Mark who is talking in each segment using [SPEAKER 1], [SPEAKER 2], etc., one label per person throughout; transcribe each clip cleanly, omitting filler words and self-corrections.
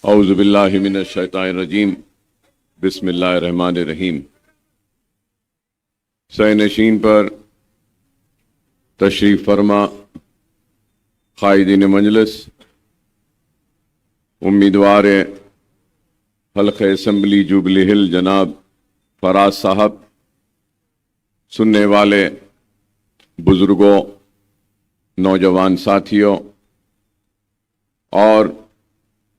[SPEAKER 1] औज़ु बिल्लाहि मिनश शैतानिर रजीम बिस्मिल्लाहिर रहमानिर रहीम। सैनशीन पर तशरीफ़ फरमा क़ाइदीन मजलिस, उम्मीदवार हल्क़े असम्बली जुबली हिल जनाब फराज साहब, सुनने वाले बुजुर्गों, नौजवान साथियों और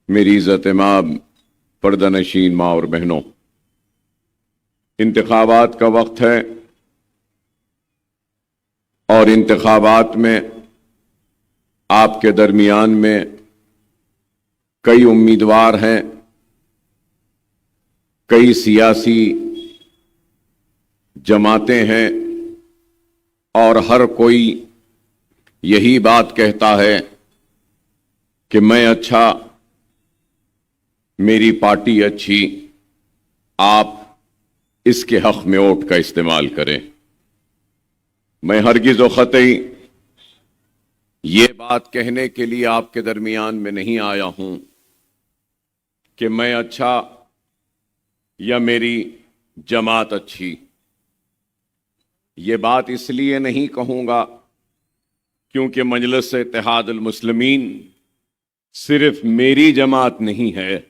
[SPEAKER 1] मेरी इज़्ज़त माब पर्दानशीन माँ और बहनों, इंतखाबात का वक्त है और इंतखाबात में आपके दरमियान में कई उम्मीदवार हैं, कई सियासी जमातें हैं और हर कोई यही बात कहता है कि मैं अच्छा, मेरी पार्टी अच्छी, आप इसके हक में वोट का इस्तेमाल करें। मैं हरगिज़ व क़तई ये बात कहने के लिए आपके दरमियान में नहीं आया हूं कि मैं अच्छा या मेरी जमात अच्छी। ये बात इसलिए नहीं कहूंगा क्योंकि मजलिस इत्तेहादुल मुस्लिमीन सिर्फ मेरी जमात नहीं है,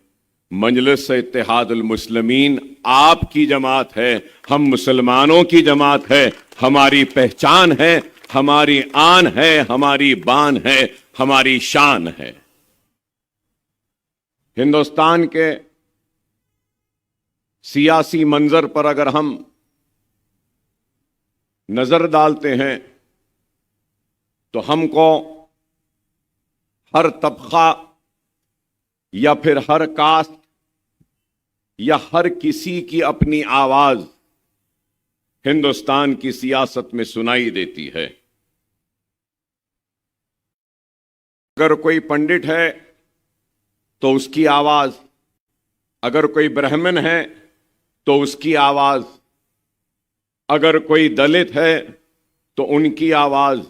[SPEAKER 1] मजलिस इत्तेहादुल मुस्लिमीन आपकी जमात है, हम मुसलमानों की जमात है, हमारी पहचान है, हमारी आन है, हमारी बान है, हमारी शान है। हिंदुस्तान के सियासी मंजर पर अगर हम नजर डालते हैं तो हमको हर तबका या फिर हर कास्ट या हर किसी की अपनी आवाज हिंदुस्तान की सियासत में सुनाई देती है। अगर कोई पंडित है तो उसकी आवाज, अगर कोई ब्राह्मण है तो उसकी आवाज, अगर कोई दलित है तो उनकी आवाज,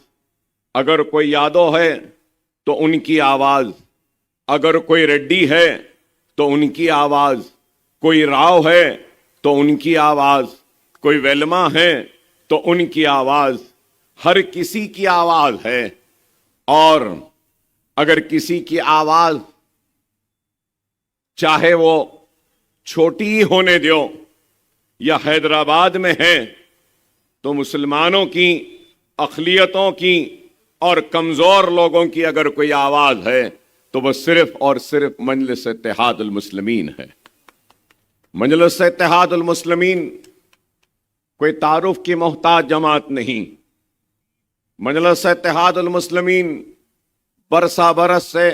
[SPEAKER 1] अगर कोई यादव है तो उनकी आवाज, अगर कोई रेड्डी है तो उनकी आवाज, कोई राव है तो उनकी आवाज, कोई वेलमा है तो उनकी आवाज, हर किसी की आवाज है। और अगर किसी की आवाज चाहे वो छोटी ही होने दो या हैदराबाद में है तो मुसलमानों की, अक़लियतों की और कमजोर लोगों की अगर कोई आवाज है तो वह सिर्फ और सिर्फ मजलिस इत्तेहादुल मुस्लिमीन है। मजलिस इत्तेहादुल मुस्लिमीन कोई तारुफ की मोहताज जमात नहीं। मजलिस इत्तेहादुल मुस्लिमीन बरसा बरस से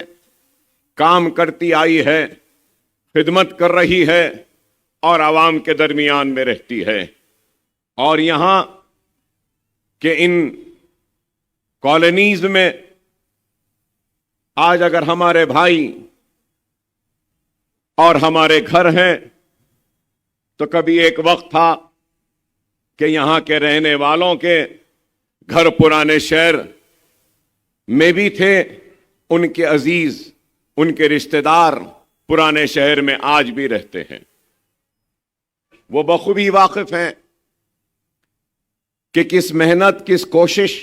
[SPEAKER 1] काम करती आई है, खिदमत कर रही है और आवाम के दरमियान में रहती है। और यहां के इन कॉलोनीज में आज अगर हमारे भाई और हमारे घर हैं तो कभी एक वक्त था कि यहां के रहने वालों के घर पुराने शहर में भी थे, उनके अजीज, उनके रिश्तेदार पुराने शहर में आज भी रहते हैं। वो बखूबी वाकिफ हैं कि किस मेहनत, किस कोशिश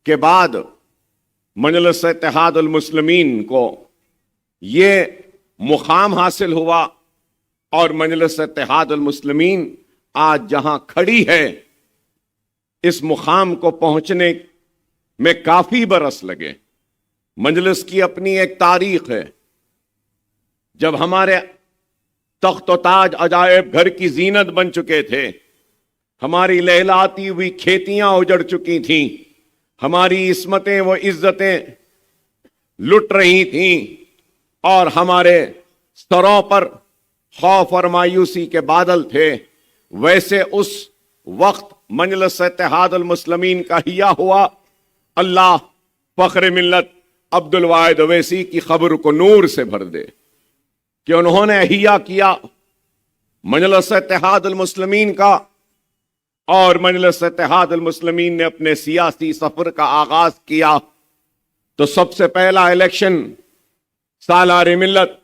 [SPEAKER 1] के बाद मजलिस इत्तेहादुल मुस्लिमीन को ये मुकाम हासिल हुआ और मजलिस इत्तेहादुल मुस्लिमीन आज जहां खड़ी है, इस मुकाम को पहुंचने में काफी बरस लगे। मजलिस की अपनी एक तारीख है। जब हमारे तख्त व ताज अजायब घर की जीनत बन चुके थे, हमारी लहलाती हुई खेतियां उजड़ चुकी थीं, हमारी इस्मतें व इज्जतें लुट रही थीं और हमारे सरों पर खौफ और मायूसी के बादल थे, वैसे उस वक्त मजलिस इत्तेहादुल मुस्लिमीन का हिया हुआ। अल्लाह फख्र मिल्लत अब्दुल वाहिद अवैसी की खबर को नूर से भर दे कि उन्होंने हिया किया मजलिस इत्तेहादुल मुस्लिमीन का। और मजलिस इत्तेहादुल मुस्लिमीन ने अपने सियासी सफर का आगाज किया तो सबसे पहला इलेक्शन सालार मिल्लत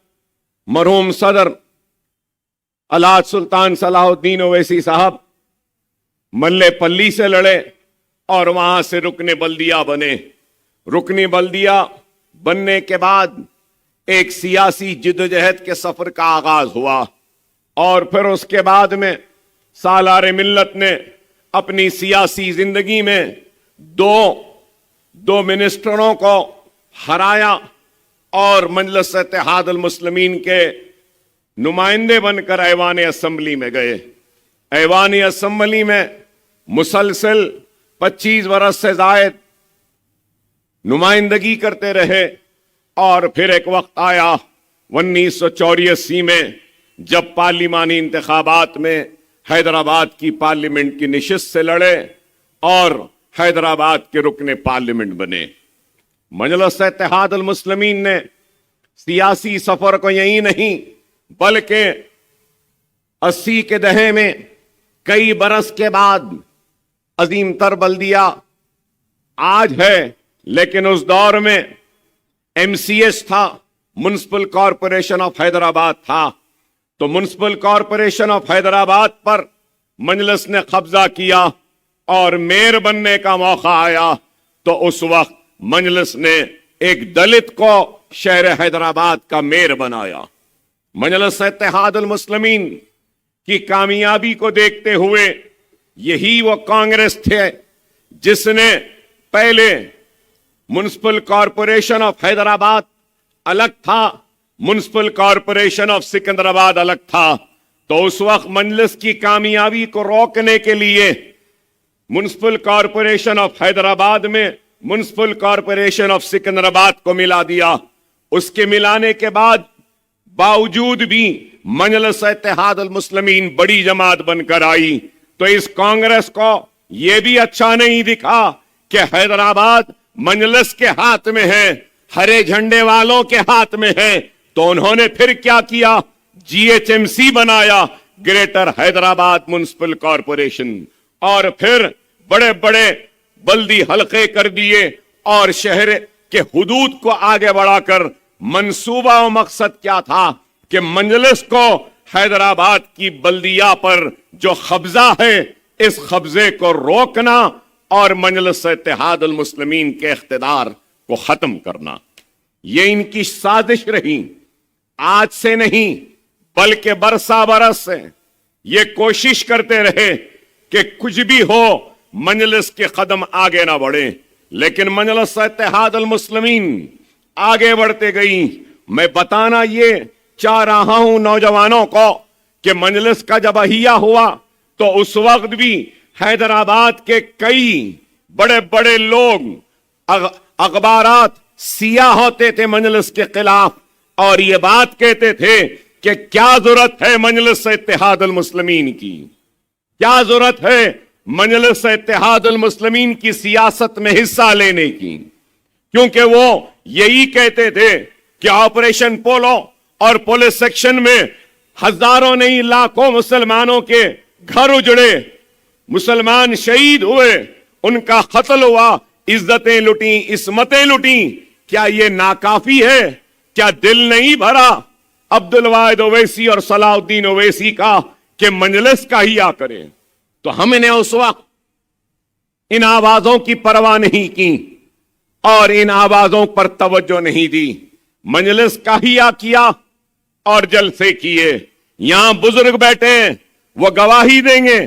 [SPEAKER 1] मरहूम सदर अलाद सुल्तान सलाहुद्दीन ओवैसी साहब मल्ले पल्ली से लड़े और वहां से रुकने बल्दिया बने। रुकनी बल्दिया बनने के बाद एक सियासी जिद्दोजहद के सफर का आगाज हुआ और फिर उसके बाद में सालार मिल्लत ने अपनी सियासी जिंदगी में दो मिनिस्टरों को हराया और मजलिस इत्तेहाद अल मुस्लिमीन के नुमाइंदे बनकर ऐवान असम्बली में गए। ऐवान असम्बली में मुसलसल 25 बरस से जायद नुमाइंदगी करते रहे और फिर एक वक्त आया 1984 में जब पार्लिमानी इंतखाबात में हैदराबाद की पार्लियामेंट की निशिस्त से लड़े और हैदराबाद के रुकने पार्लियामेंट बने। मजलिस इत्तेहाद अल मुस्लिमीन ने सियासी सफर को यही नहीं बल्कि 80 के दहे में कई बरस के बाद अजीम तर बल्दिया आज है, लेकिन उस दौर में MCS था, म्युनिसिपल कॉरपोरेशन ऑफ हैदराबाद था। तो म्युनिसिपल कॉरपोरेशन ऑफ हैदराबाद पर मजलिस ने कब्जा किया और मेयर बनने का मौका आया तो उस वक्त मजलिस ने एक दलित को शहर हैदराबाद का मेयर बनाया। मजलिस इत्तेहाद अल मुस्लिमीन की कामयाबी को देखते हुए यही वो कांग्रेस थे जिसने पहले म्युनिसिपल कॉरपोरेशन ऑफ हैदराबाद अलग था, म्युनिसिपल कॉरपोरेशन ऑफ सिकंदराबाद अलग था। तो उस वक्त मजलिस की कामयाबी को रोकने के लिए म्युनिसिपल कॉरपोरेशन ऑफ हैदराबाद में म्युनिसिपल कॉरपोरेशन ऑफ सिकंदराबाद को मिला दिया। उसके मिलाने के बाद बावजूद भी मजलिस इत्तेहाद अल मुस्लिमीन बड़ी जमात बनकर आई तो इस कांग्रेस को यह भी अच्छा नहीं दिखा कि हैदराबाद मजलिस के हाथ में है, हरे झंडे वालों के हाथ में है। तो उन्होंने फिर क्या किया, GHMC बनाया, ग्रेटर हैदराबाद म्युनिसिपल कॉरपोरेशन, और फिर बड़े बड़े बल्दी हलके कर दिए और शहर के हुदूद को आगे बढ़ाकर मंसूबा और मकसद क्या था कि मजलिस को हैदराबाद की बल्दिया पर जो कब्जा है इस कब्जे को रोकना और मजलिस इत्तेहाद अल मुस्लिमीन के इख्तिदार को खत्म करना। ये इनकी साजिश रही। आज से नहीं बल्कि बरसा बरस से ये कोशिश करते रहे कि कुछ भी हो मजलिस के कदम आगे ना बढ़े, लेकिन मजलिस इत्तेहाद अल मुस्लिमीन आगे बढ़ते गई। मैं बताना ये चाह रहा हूं नौजवानों को कि मजलिस का जब अहिया हुआ तो उस वक्त भी हैदराबाद के कई बड़े बड़े लोग अखबारात सियाह होते थे मजलिस के खिलाफ और ये बात कहते थे कि क्या जरूरत है मजलिस इत्तेहाद अल मुस्लिमीन की, क्या जरूरत है मजलिस इत्तेहाद अल मुस्लिमीन की सियासत में हिस्सा लेने की, क्योंकि वो यही कहते थे कि ऑपरेशन पोलो और पुलिस सेक्शन में हजारों नहीं लाखों मुसलमानों के घर उजड़े, मुसलमान शहीद हुए, उनका कत्ल हुआ, इज्जतें लुटी, इस्मतें लुटी। क्या ये नाकाफी है? क्या दिल नहीं भरा अब्दुल वाहिद ओवैसी और सलाहुद्दीन ओवैसी का कि मजलिस का ही आ करे? तो हमने उस वक्त इन आवाजों की परवाह नहीं की और इन आवाजों पर तवज्जो नहीं दी। मजलिस का ही आ किया और जलसे किए। यहां बुजुर्ग बैठे वो गवाही देंगे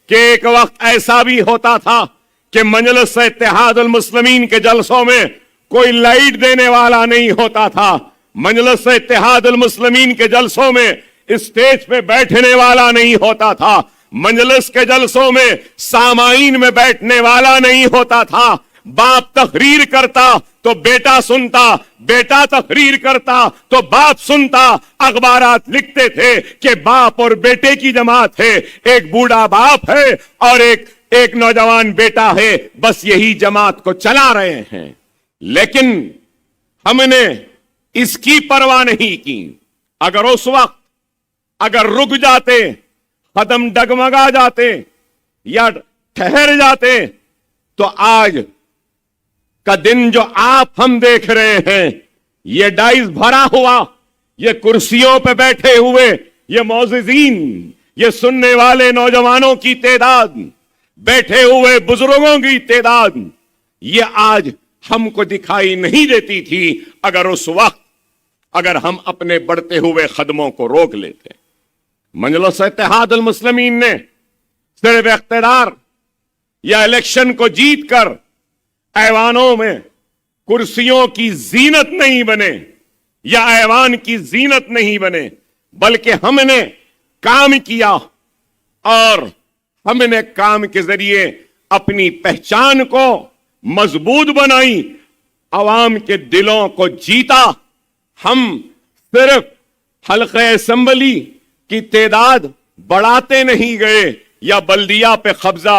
[SPEAKER 1] कि एक वक्त ऐसा भी होता था कि मजलिस इत्तेहाद अल मुस्लिमीन के जलसों में कोई लाइट देने वाला नहीं होता था। मजलिस इत्तेहाद अल मुस्लिमीन के जलसों में स्टेज पे बैठने वाला नहीं होता था। मजलिस के जलसों में सामाईन में बैठने वाला नहीं होता था। बाप तकरीर करता तो बेटा सुनता, बेटा तकरीर करता तो बाप सुनता। अखबारात लिखते थे कि बाप और बेटे की जमात है, एक बूढ़ा बाप है और एक नौजवान बेटा है, बस यही जमात को चला रहे हैं। लेकिन हमने इसकी परवाह नहीं की। अगर उस वक्त अगर रुक जाते, कदम डगमगा जाते या ठहर जाते तो आज का दिन जो आप हम देख रहे हैं ये डाइस भरा हुआ ये कुर्सियों पे बैठे हुए ये मौजिजीन, ये सुनने वाले नौजवानों की तादाद, बैठे हुए बुजुर्गों की तादाद, ये आज हमको दिखाई नहीं देती थी अगर उस वक्त अगर हम अपने बढ़ते हुए कदमों को रोक लेते। मजलिस इत्तेहादुल मुस्लिमीन ने सिर्फ इख्तियार या इलेक्शन को जीतकर ऐवानों में कुर्सियों की जीनत नहीं बने या ऐवान की जीनत नहीं बने, बल्कि हमने काम किया और हमने काम के जरिए अपनी पहचान को मजबूत बनाई, अवाम के दिलों को जीता। हम सिर्फ हल्के असेंबली की तादाद बढ़ाते नहीं गए या बल्दिया पे कब्जा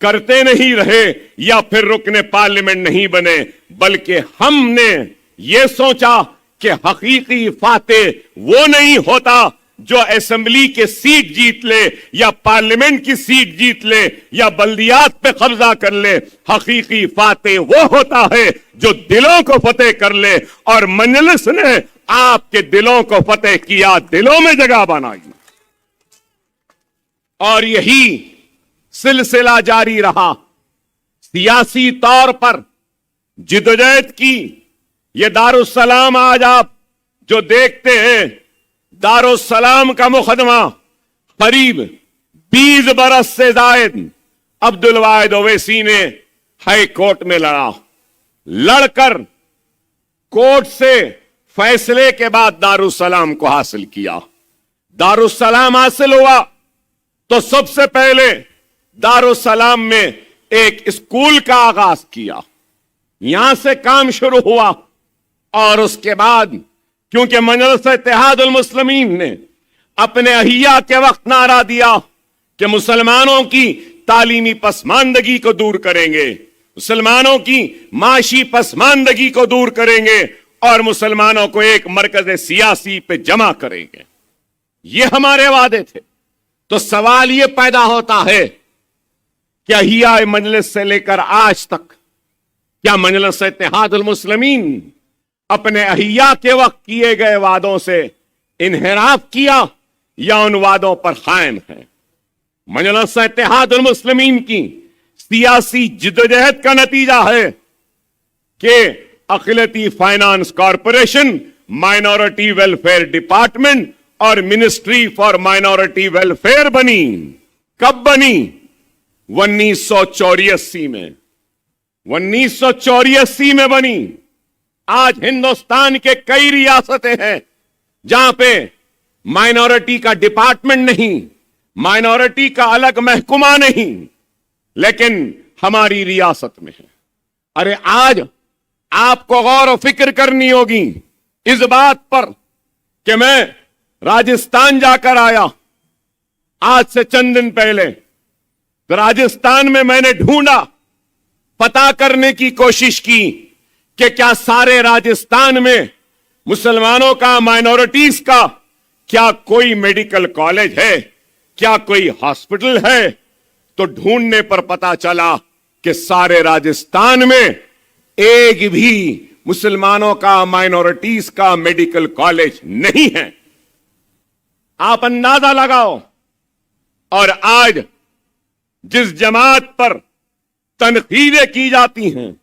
[SPEAKER 1] करते नहीं रहे या फिर रुकने पार्लियामेंट नहीं बने, बल्कि हमने ये सोचा कि हकीकी फाते वो नहीं होता जो असेंबली के सीट जीत ले या पार्लियामेंट की सीट जीत ले या बल्दियात पे कब्जा कर ले। हकीकी फाते वो होता है जो दिलों को फतेह कर ले, और मजलिस ने आपके दिलों को फतेह किया, दिलों में जगह बनाई, और यही सिलसिला जारी रहा। सियासी तौर पर जिदोजहद की ये दारुस्सलाम आज आप जो देखते हैं, दारुस्सलाम का मुकदमा करीब 20 बरस से जायद अब्दुल वाहिद ओवैसी ने हाई कोर्ट में लड़ा। लड़कर कोर्ट से फैसले के बाद दारुस्सलाम को हासिल किया। दारुस्सलाम हासिल हुआ तो सबसे पहले दारुस्सलाम में एक स्कूल का आगाज किया, यहां से काम शुरू हुआ, और उसके बाद क्योंकि मजलिस इत्तेहादुल मुस्लिमीन ने अपने अहिया के वक्त नारा दिया कि मुसलमानों की तालीमी पसमानदगी को दूर करेंगे, मुसलमानों की माशी पसमानदगी को दूर करेंगे और मुसलमानों को एक मरकज सियासी पे जमा करेंगे, ये हमारे वादे थे। तो सवाल ये पैदा होता है कि अहिया मजलिस से लेकर आज तक क्या मजलिस इत्तेहादुल मुस्लिमीन अपने अहिया के वक्त किए गए वादों से इन्हिराफ किया या उन वादों पर कायम है? मजलिस इत्तेहादुल मुस्लिमीन की सियासी जिद्दोजहद का नतीजा है कि अक़िलती finance corporation, minority welfare department और मिनिस्ट्री फॉर माइनॉरिटी वेलफेयर बनी। कब बनी? 1984 में। 1984 में बनी। आज हिंदुस्तान के कई रियासतें हैं जहां पे माइनॉरिटी का डिपार्टमेंट नहीं, माइनॉरिटी का अलग महकमा नहीं, लेकिन हमारी रियासत में है। अरे आज आपको गौर और फिक्र करनी होगी इस बात पर कि मैं राजस्थान जाकर आया आज से चंद दिन पहले, तो राजस्थान में मैंने ढूंढा, पता करने की कोशिश की कि क्या सारे राजस्थान में मुसलमानों का, माइनॉरिटीज का क्या कोई मेडिकल कॉलेज है, क्या कोई हॉस्पिटल है? तो ढूंढने पर पता चला कि सारे राजस्थान में एक भी मुसलमानों का, माइनॉरिटीज का मेडिकल कॉलेज नहीं है। आप अंदाजा लगाओ। और आज जिस जमात पर तनकीदें की जाती हैं,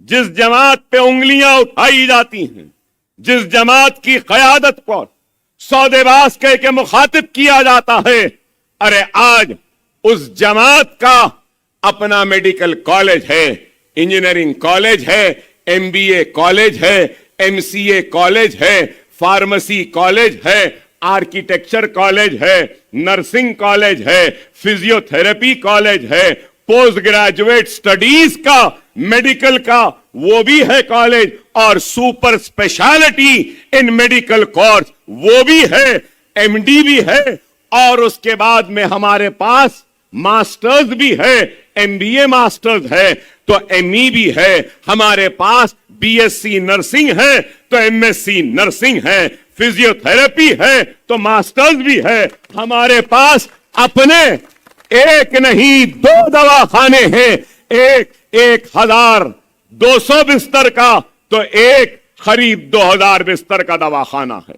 [SPEAKER 1] जिस जमात पे उंगलियां उठाई जाती हैं, जिस जमात की क़यादत पर सौदेबाज कह के मुखातिब किया जाता है, अरे आज उस जमात का अपना मेडिकल कॉलेज है, इंजीनियरिंग कॉलेज है, एमबीए कॉलेज है, एमसीए कॉलेज है, फार्मेसी कॉलेज है, आर्किटेक्चर कॉलेज है, नर्सिंग कॉलेज है, फिजियोथेरेपी कॉलेज है, पोस्ट ग्रेजुएट स्टडीज का, मेडिकल का वो भी है कॉलेज, और super speciality in medical course वो भी है, एमडी भी है, और उसके बाद में हमारे पास मास्टर्स भी है, एमबीए मास्टर्स है, तो एमई भी है, हमारे पास बीएससी नर्सिंग है, तो एमएससी नर्सिंग है, फिजियोथेरेपी है, तो मास्टर्स भी है, हमारे पास अपने एक नहीं 2 दवाखाने हैं, एक 1200 बिस्तर का, तो एक करीब 2000 बिस्तर का दवाखाना है।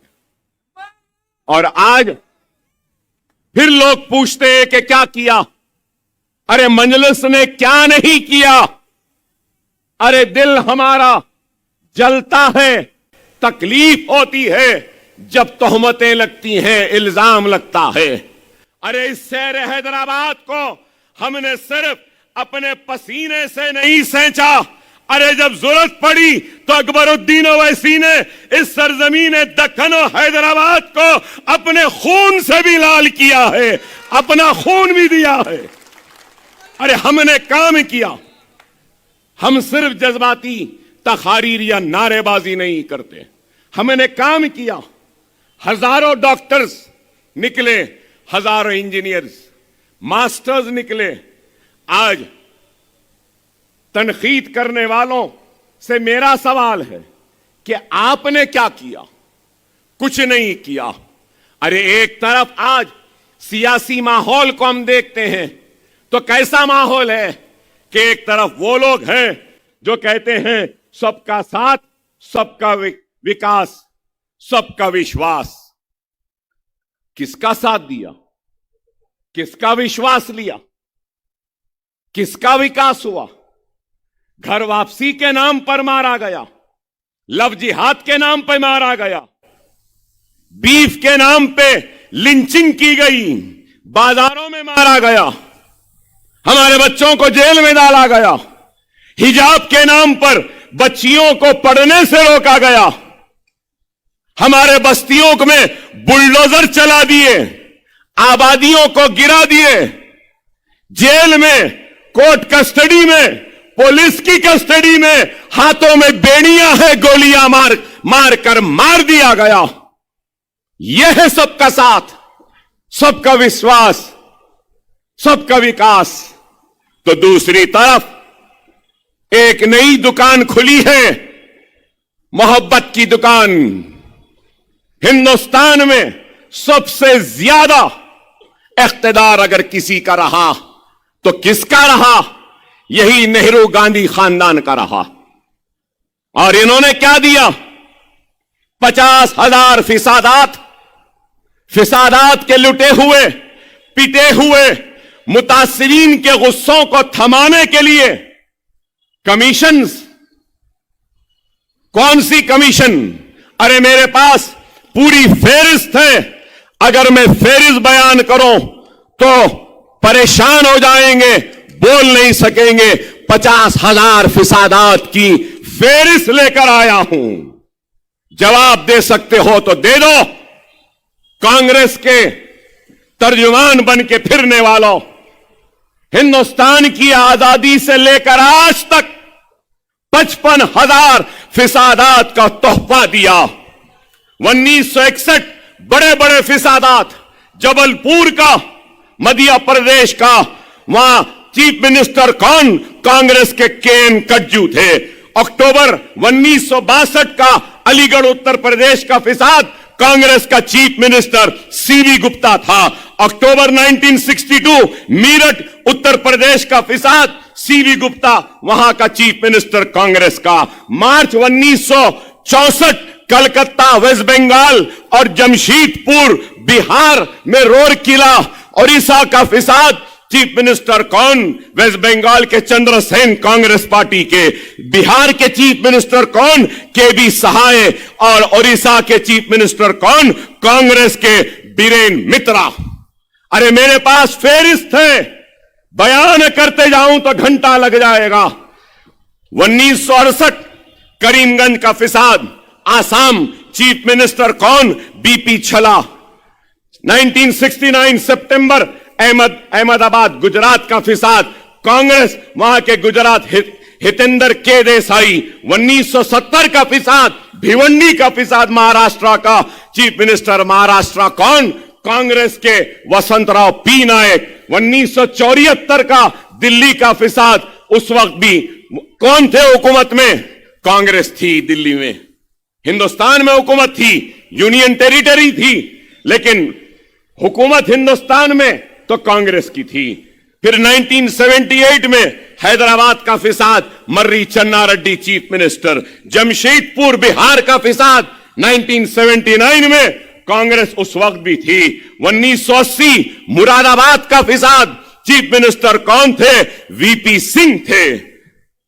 [SPEAKER 1] और आज फिर लोग पूछते हैं कि क्या किया। अरे मजलिस ने क्या नहीं किया। अरे दिल हमारा जलता है, तकलीफ होती है जब तोहमतें लगती हैं, इल्जाम लगता है। अरे इस शहर हैदराबाद को हमने सिर्फ अपने पसीने से नहीं सेंचा। अरे जब जरूरत पड़ी तो अकबरुद्दीन ओवैसी ने इस सरजमीन दक्कन और हैदराबाद को अपने खून से भी लाल किया है, अपना खून भी दिया है। अरे हमने काम किया। हम सिर्फ जज्बाती तकारीर या नारेबाजी नहीं करते, हमने काम किया। हजारों डॉक्टर्स निकले, हजारों इंजीनियर्स, मास्टर्स निकले। आज तनकीद करने वालों से मेरा सवाल है कि आपने क्या किया? कुछ नहीं किया। अरे एक तरफ आज सियासी माहौल को हम देखते हैं तो कैसा माहौल है कि एक तरफ वो लोग हैं जो कहते हैं सबका साथ, सबका विकास, सबका विश्वास। किसका साथ दिया? किसका विश्वास लिया? किसका विकास हुआ? घर वापसी के नाम पर मारा गया, लव जिहाद के नाम पर मारा गया, बीफ के नाम पे लिंचिंग की गई, बाजारों में मारा गया, हमारे बच्चों को जेल में डाला गया, हिजाब के नाम पर बच्चियों को पढ़ने से रोका गया, हमारे बस्तियों में बुलडोजर चला दिए, आबादियों को गिरा दिए, जेल में, कोर्ट कस्टडी में, पुलिस की कस्टडी में, हाथों में बेड़ियां हैं, गोलियां मार कर मार दिया गया। यह है सबका साथ, सबका विश्वास, सबका विकास। तो दूसरी तरफ एक नई दुकान खुली है, मोहब्बत की दुकान। हिंदुस्तान में सबसे ज्यादा इख्तिदार अगर किसी का रहा तो किसका रहा? यही नेहरू गांधी खानदान का रहा। और इन्होंने क्या दिया? 50,000 फिसादात के लुटे हुए, पिटे हुए मुतासिरीन के गुस्सों को थमाने के लिए कमीशंस। कौन सी कमीशन? अरे मेरे पास पूरी फेरिस्त है, अगर मैं फेरिस्त बयान करूं तो परेशान हो जाएंगे, बोल नहीं सकेंगे। 50,000 फिसादात की फेरिस्त लेकर आया हूं। जवाब दे सकते हो तो दे दो। कांग्रेस के तर्जुमान बन के फिरने वालों, हिंदुस्तान की आजादी से लेकर आज तक 55,000 फिसादात का तोहफा दिया। 1961 बड़े बड़े फिसादात, जबलपुर का, मध्य प्रदेश का, वहां चीफ मिनिस्टर कौन? कांग्रेस के के.एन. कज्जू थे। अक्टूबर 1962 का अलीगढ़ उत्तर प्रदेश का फिसाद, कांग्रेस का चीफ मिनिस्टर सीवी गुप्ता था। अक्टूबर 1962 मीरठ उत्तर प्रदेश का फिसाद, सीवी गुप्ता वहां का चीफ मिनिस्टर कांग्रेस का। मार्च 1964 कलकत्ता, वेस्ट बंगाल और जमशेदपुर बिहार में रोरकिला, ओडिशा का फिसाद, चीफ मिनिस्टर कौन? वेस्ट बंगाल के चंद्रसेन, कांग्रेस पार्टी के। बिहार के चीफ मिनिस्टर कौन? के.बी. सहाय। और ओडिशा के चीफ मिनिस्टर कौन? कांग्रेस के बीरेन मित्रा। अरे मेरे पास फेरिस्त है, बयान करते जाऊं तो घंटा लग जाएगा। 1968 करीमगंज का फिसाद, आसाम, चीफ मिनिस्टर कौन? बीपी छला। 1969 सितंबर अहमदाबाद, गुजरात का फिसाद, कांग्रेस, वहां के गुजरात हितेंद्र के देसाई। 1970 का फिसाद, भिवंडी का फिसाद, महाराष्ट्र का चीफ मिनिस्टर महाराष्ट्र कौन? कांग्रेस के वसंतराव पी नायक। 1974 का दिल्ली का फिसाद, उस वक्त भी कौन थे हुकूमत में? कांग्रेस थी दिल्ली में। हिंदुस्तान में हुकूमत थी, यूनियन टेरिटरी थी, लेकिन हुकूमत हिंदुस्तान में तो कांग्रेस की थी। फिर 1978 में हैदराबाद का फिसाद, मर्री चन्ना रेड्डी चीफ मिनिस्टर। जमशेदपुर बिहार का फिसाद 1979 में कांग्रेस उस वक्त भी थी। 1980 मुरादाबाद का फिसाद, चीफ मिनिस्टर कौन थे? वीपी सिंह थे।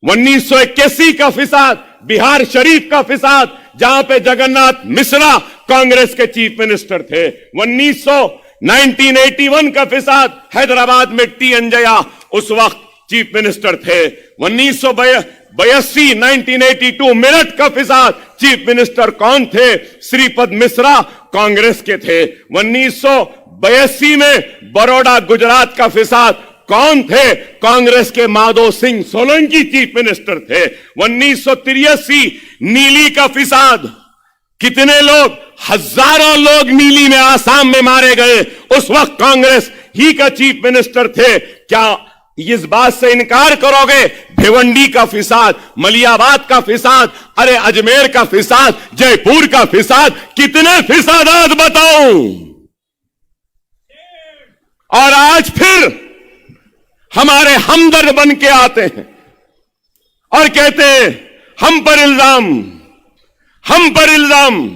[SPEAKER 1] 1981 का फिसाद, बिहार शरीफ का फिसाद, जहां पे जगन्नाथ मिश्रा कांग्रेस के चीफ मिनिस्टर थे। 1981 का फिसाद, हैदराबाद में टी अंजया उस वक्त चीफ मिनिस्टर थे। 1982 मेरठ का फिसाद, चीफ मिनिस्टर कौन थे? श्रीपद मिश्रा कांग्रेस के थे। 1982 में बड़ौदा गुजरात का फिसाद कौन थे? कांग्रेस के माधो सिंह सोलंकी चीफ मिनिस्टर थे। 1983 नीली का फिसाद, कितने लोग, हजारों लोग नीली में आसाम में मारे गए, उस वक्त कांग्रेस ही का चीफ मिनिस्टर थे। क्या इस बात से इनकार करोगे? भिवंडी का फिसाद, मलियाबाद का फिसाद, अरे अजमेर का फिसाद, जयपुर का फिसाद, कितने फिसादात बताऊं? और आज फिर हमारे हमदर्द बन के आते हैं और कहते हैं हम पर इल्जाम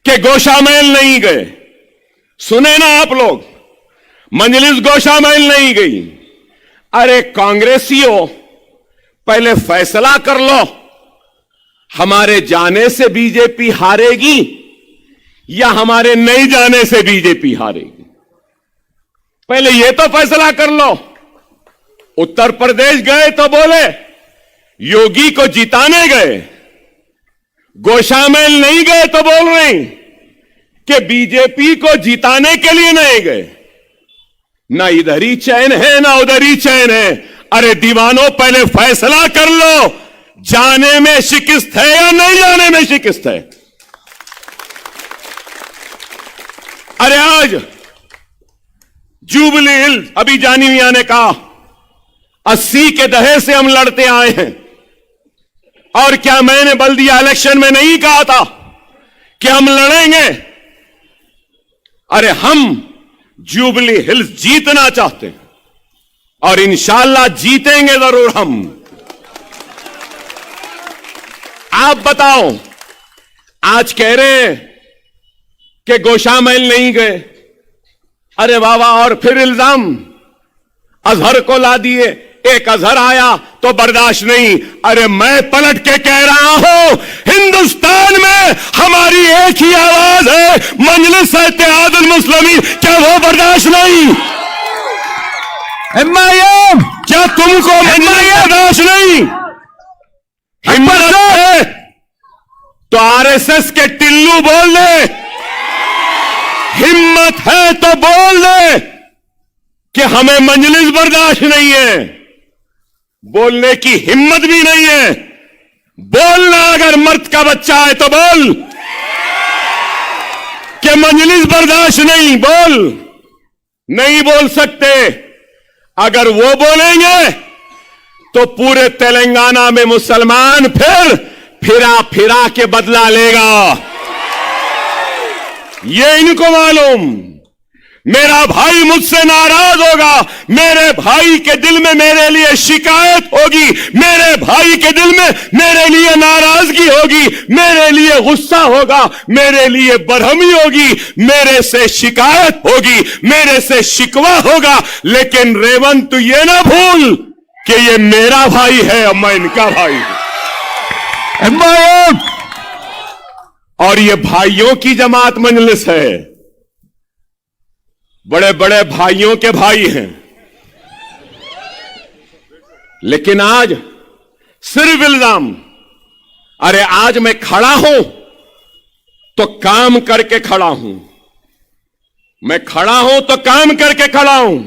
[SPEAKER 1] कि गोशामैल नहीं गए। सुने ना आप लोग, मंजलिस गोशामैल नहीं गई। अरे कांग्रेसियों, पहले फैसला कर लो, हमारे जाने से बीजेपी हारेगी या हमारे नहीं जाने से बीजेपी हारेगी? पहले यह तो फैसला कर लो। उत्तर प्रदेश गए तो बोले योगी को जिताने गए, गोशामैल नहीं गए तो बोल रहे कि बीजेपी को जिताने के लिए नहीं गए। ना इधर ही चैन है ना उधर ही चैन है। अरे दीवानों, पहले फैसला कर लो, जाने में शिकस्त है या नहीं जाने में शिकस्त है। अरे आज जुबली हिल्स, अभी जानी मियां ने कहा 80 के दहे से हम लड़ते आए हैं। और क्या मैंने बल्दिया इलेक्शन में नहीं कहा था कि हम लड़ेंगे? अरे हम जुबली हिल्स जीतना चाहते हैं और इंशाअल्लाह जीतेंगे जरूर हम। आप बताओ, आज कह रहे हैं कि गोशामैल नहीं गए। अरे वाह, और फिर इल्जाम अजहर को ला दिए। एक अजहर आया तो बर्दाश्त नहीं। अरे मैं पलट के कह रहा हूं, हिंदुस्तान में हमारी एक ही आवाज है, मजलिस इत्तेहादुल मुस्लिमीन। क्या वो बर्दाश्त नहीं?
[SPEAKER 2] एमआईएम,
[SPEAKER 1] क्या तुमको मजलिस बर्दाश्त नहीं? हिम्मत है तो आरएसएस के टिल्लू बोल दे, हिम्मत है तो बोल दे कि हमें मजलिस बर्दाश्त नहीं है। बोलने की हिम्मत भी नहीं है। बोलना, अगर मर्द का बच्चा है तो बोल कि मजलिस बर्दाश्त नहीं। बोल, नहीं बोल सकते। अगर वो बोलेंगे तो पूरे तेलंगाना में मुसलमान फिर फिरा के बदला लेगा। ये इनको मालूम। मेरा भाई मुझसे नाराज होगा, मेरे भाई के दिल में मेरे लिए शिकायत होगी, मेरे भाई के दिल में मेरे लिए नाराजगी होगी, मेरे लिए गुस्सा होगा, मेरे लिए बरहमी होगी, मेरे से शिकायत होगी, मेरे से शिकवा होगा। लेकिन रेवंत, तू ये ना भूल कि ये मेरा भाई है और मैं इनका भाई हूं। और ये भाइयों की जमात मजलिस है, बड़े बड़े भाइयों के भाई हैं। लेकिन आज सिर्फ इल्जाम। अरे आज मैं खड़ा हूं तो काम करके खड़ा हूं, मैं खड़ा हूं तो काम करके खड़ा हूं।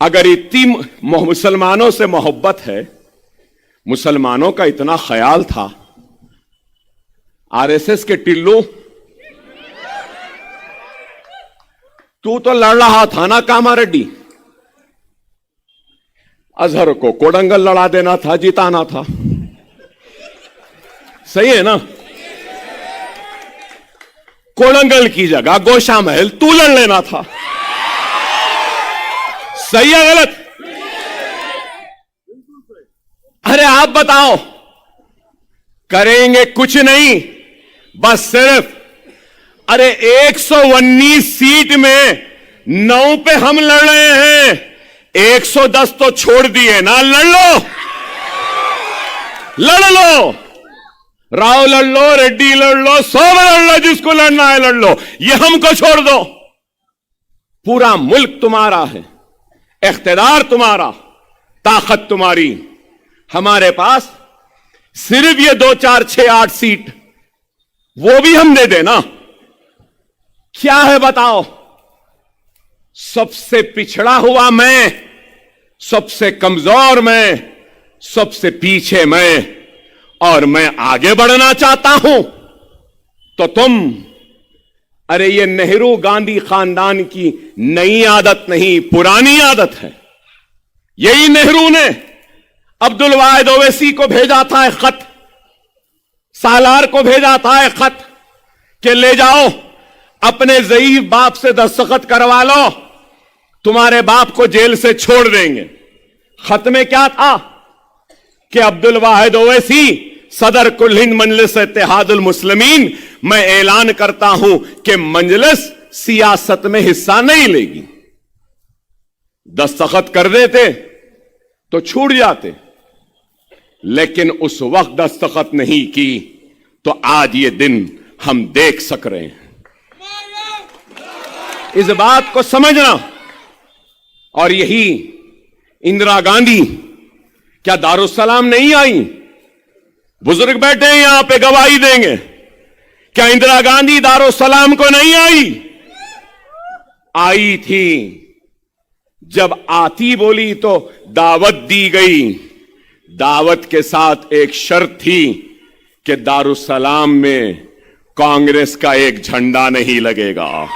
[SPEAKER 1] अगर इतनी मुसलमानों से मोहब्बत है, मुसलमानों का इतना ख्याल था, आरएसएस के टिल्लू, तू तो लड़ रहा था ना कामारेड्डी, अजहर को कोडंगल लड़ा देना था, जिताना था। सही है ना? कोडंगल की जगह गोशामैल तू लड़ लेना था। सही है गलत? अरे आप बताओ, करेंगे कुछ नहीं, बस सिर्फ अरे 119 सीट में 9 पे हम लड़ रहे हैं, 110 तो छोड़ दिए ना। लड़ लो, लड़ लो, राव लड़ लो, रेड्डी लड़ लो, सब लड़ लो, जिसको लड़ना है लड़ लो, ये हमको छोड़ दो। पूरा मुल्क तुम्हारा है, इख्तिदार तुम्हारा, ताकत तुम्हारी। हमारे पास सिर्फ ये 2, 4, 6, 8 सीट, वो भी हम दे देना। क्या है बताओ? सबसे पिछड़ा हुआ मैं, सबसे कमजोर मैं, सबसे पीछे मैं, और मैं आगे बढ़ना चाहता हूं। तो तुम, अरे ये नेहरू गांधी खानदान की नई आदत नहीं, पुरानी आदत है। यही नेहरू ने अब्दुल वाहिद ओवैसी को भेजा था एक खत, सालार को भेजा था एक खत कि ले जाओ अपने ज़ईफ बाप से दस्तखत करवा लो, तुम्हारे बाप को जेल से छोड़ देंगे। खत में क्या था कि अब्दुल वाहिद ओवैसी सदर कुल हिंद मजलिस इत्तेहादुल मुस्लिमीन, मैं ऐलान करता हूं कि मजलिस सियासत में हिस्सा नहीं लेगी। दस्तखत कर देते तो छूट जाते, लेकिन उस वक्त दस्तखत नहीं की, तो आज ये दिन हम देख सक रहे हैं। इस बात को समझना। और यही इंदिरा गांधी क्या दारुस्सलाम नहीं आई? बुजुर्ग बैठे हैं यहां पे, गवाही देंगे। क्या इंदिरा गांधी दारुस्सलाम को नहीं आई? आई थी। जब आती बोली तो दावत दी गई। दावत के साथ एक शर्त थी कि दारुस्सलाम में कांग्रेस का एक झंडा नहीं लगेगा।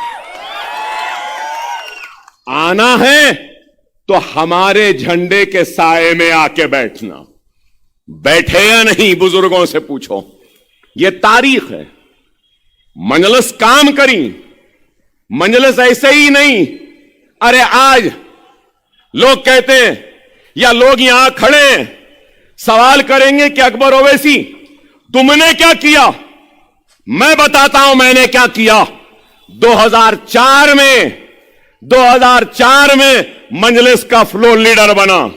[SPEAKER 1] आना है तो हमारे झंडे के साए में आके बैठना। बैठे या नहीं, बुजुर्गों से पूछो। यह तारीख है। मजलिस काम करी, मजलिस ऐसे ही नहीं। अरे आज लोग कहते हैं, या लोग यहां खड़े हैं, सवाल करेंगे कि अकबर ओवैसी तुमने क्या किया? मैं बताता हूं मैंने क्या किया। 2004 में मजलिस का फ्लोर लीडर बना।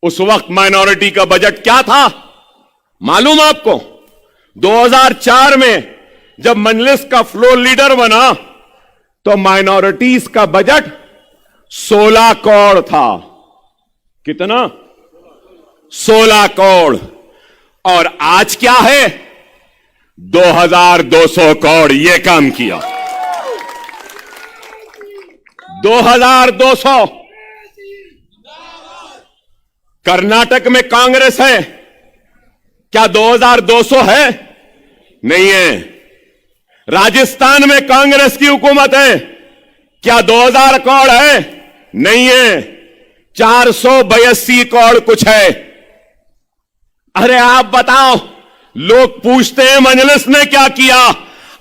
[SPEAKER 1] उस वक्त माइनॉरिटी का बजट क्या था मालूम आपको? 2004 में जब मजलिस का फ्लोर लीडर बना तो माइनॉरिटीज का बजट 16 करोड़ था। कितना? 16 करोड़। और आज क्या है? 2200 करोड़। यह काम किया। 2200। कर्नाटक में कांग्रेस है, क्या 2200 है? नहीं है। राजस्थान में कांग्रेस की हुकूमत है, क्या 2000 करोड़ है? नहीं है। 482 करोड़ कुछ है। अरे आप बताओ, लोग पूछते हैं मजलिस ने क्या किया?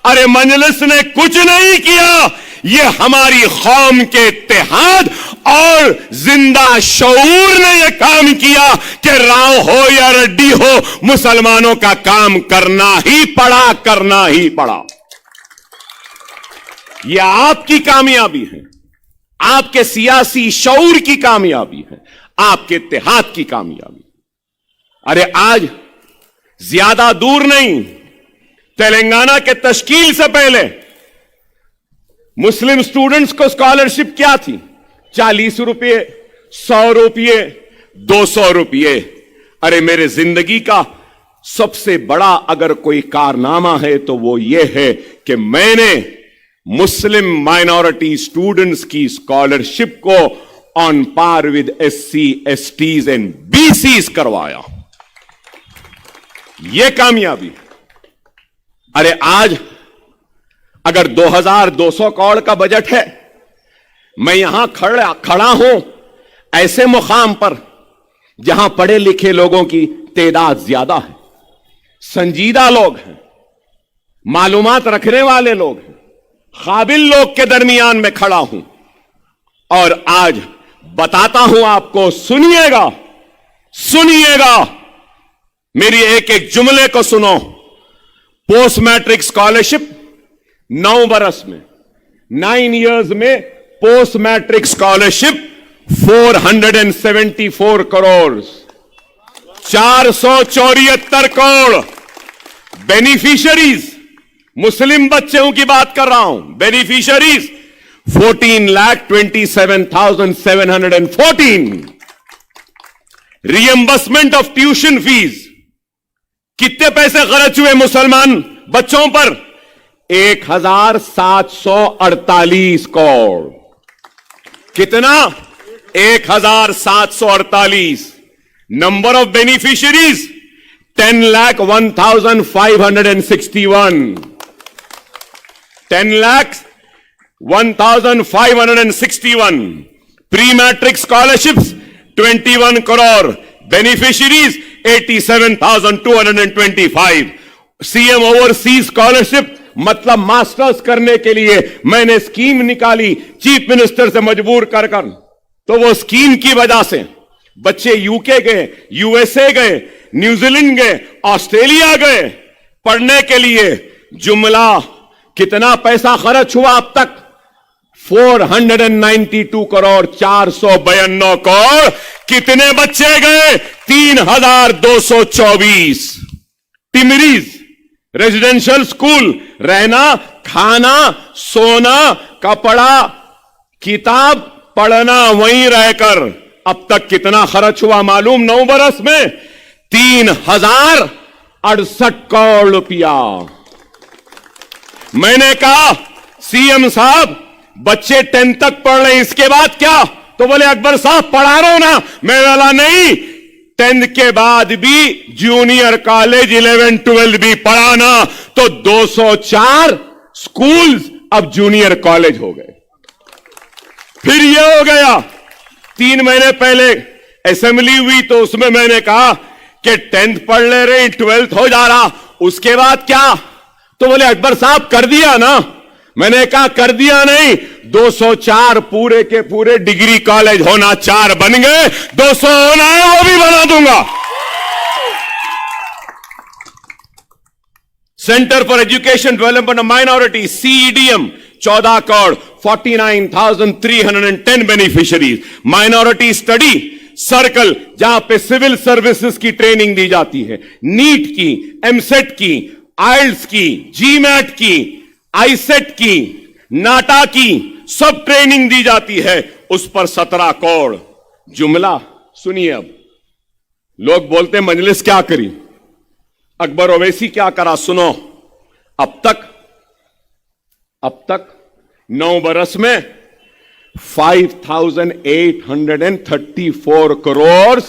[SPEAKER 1] अरे मजलिस ने कुछ नहीं किया। ये हमारी कौम के इत्तेहाद और जिंदा शऊर ने यह काम किया कि राव हो या रेड्डी हो, मुसलमानों का काम करना ही पड़ा, करना ही पड़ा। यह आपकी कामयाबी है, आपके सियासी शऊर की कामयाबी है, आपके इत्तेहाद की कामयाबी। अरे आज ज्यादा दूर नहीं, तेलंगाना के तश्कील से पहले मुस्लिम स्टूडेंट्स को स्कॉलरशिप क्या थी? 40 रुपये, 100 रुपये, 200 रुपये। अरे मेरे जिंदगी का सबसे बड़ा अगर कोई कारनामा है तो वो ये है कि मैंने मुस्लिम माइनॉरिटी स्टूडेंट्स की स्कॉलरशिप को on par with SC, STs एंड BCs करवाया। यह कामयाबी। अरे आज अगर 2200 करोड़ का बजट है, मैं यहां खड़ा हूं ऐसे मुकाम पर जहां पढ़े लिखे लोगों की तादाद ज्यादा है, संजीदा लोग हैं, मालूमात रखने वाले लोग हैं, काबिल लोग के दरमियान में खड़ा हूं। और आज बताता हूं आपको, सुनिएगा, सुनिएगा, मेरी एक एक जुमले को सुनो। पोस्ट मैट्रिक स्कॉलरशिप 9 बरस में, 9 years में post matric scholarship 474 crore, 474 crore beneficiaries, Muslim बच्चों की बात कर रहा हूं, beneficiaries 14,27,714, reimbursement of tuition fees, कितने पैसे खर्च हुए मुसलमान बच्चों पर? 1,748 करोड़। कितना? 1,748। Number of beneficiaries 10,01,561, 10,01,561। Pre matric scholarships 21 crore, beneficiaries 87,225। CM overseas scholarship मतलब मास्टर्स करने के लिए मैंने स्कीम निकाली, चीफ मिनिस्टर से मजबूर कर तो वो स्कीम की वजह से बच्चे यूके गए, यूएसए गए, न्यूजीलैंड गए, ऑस्ट्रेलिया गए पढ़ने के लिए। जुमला कितना पैसा खर्च हुआ अब तक? 492 करोड़ 492 करोड़। कितने बच्चे गए? 3,224। टिमरीज रेजिडेंशियल स्कूल, रहना, खाना, सोना, कपड़ा, किताब पढ़ना वहीं रहकर। अब तक कितना खर्च हुआ मालूम? 9 बरस में 3,068 करोड़ रुपया। मैंने कहा सीएम साहब बच्चे 10th तक पढ़ रहे हैं, इसके बाद क्या? तो बोले अकबर साहब पढ़ा रहे हो ना। मैं बोला नहीं, 10th के बाद भी जूनियर कॉलेज 11, 12 भी पढ़ाना। तो 204 स्कूल्स अब जूनियर कॉलेज हो गए। फिर यह हो गया, 3 महीने पहले असेंबली हुई तो उसमें मैंने कहा कि 10th पढ़ ले रहे, 12th हो जा रहा, उसके बाद क्या? तो बोले अकबर साहब कर दिया ना। मैंने कहा कर दिया नहीं, 204 पूरे के पूरे डिग्री कॉलेज होना, 4 बन गए, 200 होना है वो भी बना दूंगा। Centre for education development of minority CEDM 14 crore, 49,310 beneficiaries. Minority study circle जहां पे सिविल सर्विसेज की ट्रेनिंग दी जाती है, नीट की, एमसेट की, आइल्स की, जीमैट की, आईसेट की, नाटा की, सब ट्रेनिंग दी जाती है, उस पर 17 करोड़। जुमला सुनिए, अब लोग बोलते हैं मजलिस क्या करी, अकबर ओवैसी क्या करा, सुनो। अब तक 9 बरस में 5,834 करोड़,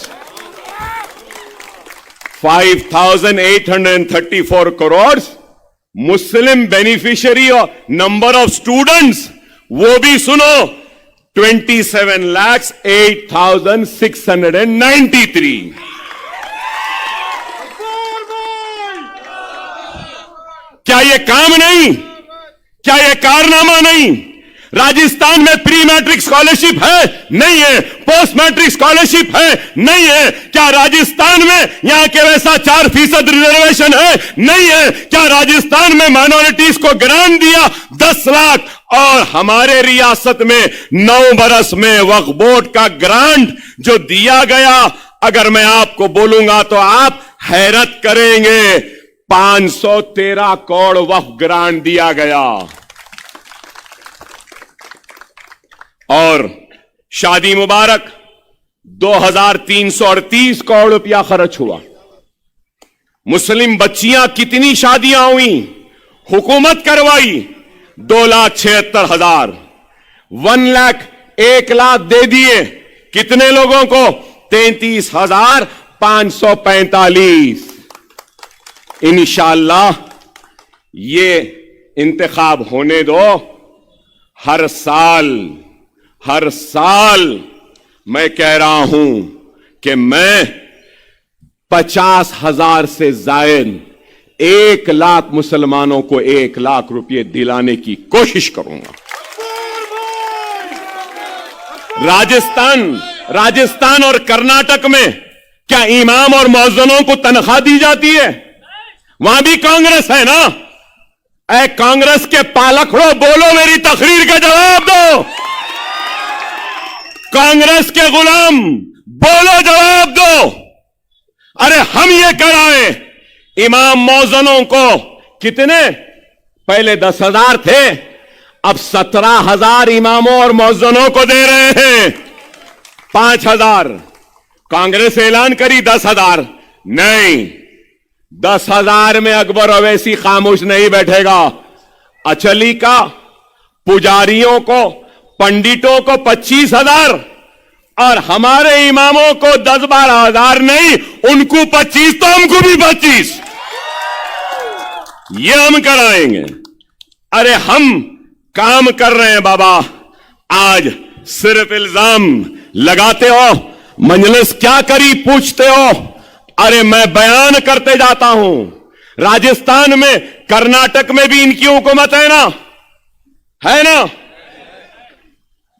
[SPEAKER 1] 5,834 करोड़ मुस्लिम बेनिफिशियरी और नंबर ऑफ स्टूडेंट्स वो भी सुनो 27,08,693। क्या ये काम नहीं? क्या ये कारनामा नहीं? राजस्थान में प्री मैट्रिक स्कॉलरशिप है? नहीं है। पोस्ट मैट्रिक स्कॉलरशिप है? नहीं है। क्या राजस्थान में यहां के वैसा 4% रिजर्वेशन है? नहीं है। क्या राजस्थान में माइनॉरिटीज को ग्रांट दिया 10 लाख? और हमारे रियासत में 9 बरस में वक्फ बोर्ड का ग्रांट जो दिया गया, अगर मैं आपको बोलूंगा तो आप हैरत करेंगे, 513 करोड़ वक्फ ग्रांट दिया गया। और शादी मुबारक 2,338 करोड़ रुपया खर्च हुआ। मुस्लिम बच्चियां कितनी शादियां हुई? हुकूमत करवाई 2,76,000। 1 लाख दे दिए कितने लोगों को? 33,545। इंशाअल्लाह ये इंतखाब होने दो, हर साल मैं कह रहा हूं कि मैं 50,000 से जायद 1 लाख मुसलमानों को 1 लाख रुपए दिलाने की कोशिश करूंगा। राजस्थान और कर्नाटक में क्या इमाम और मौज़िनों को तनख्वाह दी जाती है? वहां भी कांग्रेस है ना। ऐ कांग्रेस के पालकड़ों, बोलो, मेरी तकरीर का जवाब दो। कांग्रेस के गुलाम, बोलो, जवाब दो। अरे हम ये कराए इमाम मौजनों को, कितने? पहले 10,000 थे, अब 17,000 इमामों और मौजनों को दे रहे हैं। 5,000 कांग्रेस ऐलान करी, 10,000 नहीं। 10,000 में अकबर अवैसी खामोश नहीं बैठेगा। अचली का पुजारियों को, पंडितों को 25,000 और हमारे इमामों को 10-12,000 नहीं, उनको 25 तो हमको भी 25। ये हम कराएंगे। अरे हम काम कर रहे हैं बाबा। आज सिर्फ इल्जाम लगाते हो, मजलिस क्या करी पूछते हो। अरे मैं बयान करते जाता हूं। राजस्थान में, कर्नाटक में भी इनकी हुकूमत है ना?